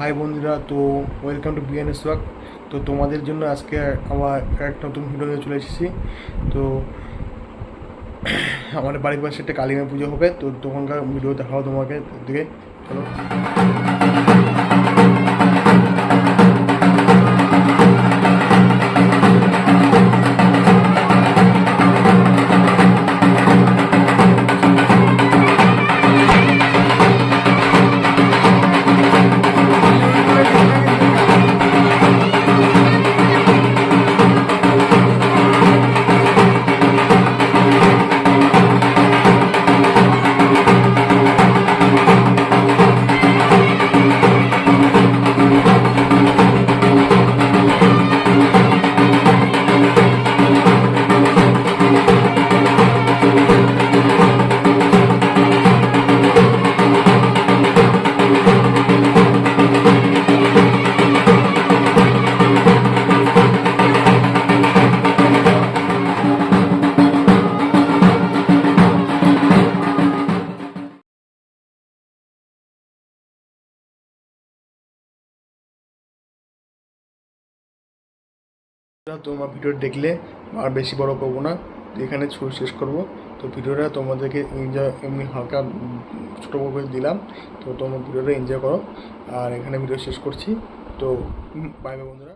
High বন্ধুরা, তো welcome to BNS walk. তো তোমাদের জন্য আজকে আমার একটা নতুন ভিডিও নিয়ে চলে এসেছি। তো আমাদের বাড়ির পাশে একটা কালী পুজো হবে, তো তখনকার ভিডিও দেখাও তোমাকে দিকে। চলো। তোমার ভিডিও দেখলে আর বেশি বড় করবো না, এখানে শেষ করব। তো ভিডিওটা তোমাদেরকে এনজয় এমনি হালকা ছোটো করে দিলাম, তো তোমরা ভিডিওটা এনজয় করো। আর এখানে ভিডিও শেষ করছি। তো বাই বাই বন্ধুরা।